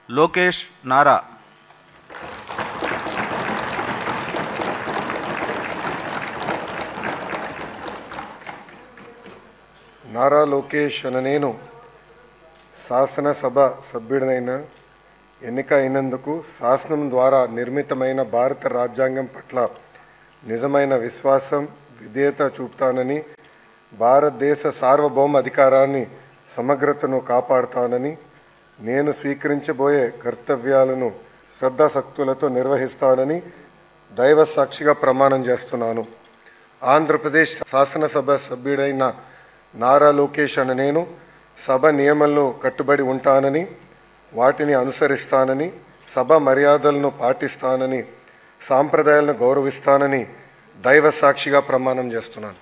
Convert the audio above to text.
లోకేష్ నారా. నారా లోకేష్ అనే నేను శాసనసభ సభ్యుడినైన ఎన్నిక అయినందుకు శాసనం ద్వారా నిర్మితమైన భారత రాజ్యాంగం పట్ల నిజమైన విశ్వాసం విధేయత చూపుతానని, భారతదేశ సార్వభౌమ అధికారాన్ని సమగ్రతను కాపాడుతానని, నేను స్వీకరించబోయే కర్తవ్యాలను శ్రద్ధాశక్తులతో నిర్వహిస్తానని దైవ సాక్షిగా ప్రమాణం చేస్తున్నాను. ఆంధ్రప్రదేశ్ శాసనసభ సభ్యుడైన నారా లోకేష్ అనే నేను సభ నియమాలను కట్టుబడి ఉంటానని, వాటిని అనుసరిస్తానని, సభ మర్యాదలను పాటిస్తానని, సాంప్రదాయాలను గౌరవిస్తానని దైవ సాక్షిగా ప్రమాణం చేస్తున్నాను.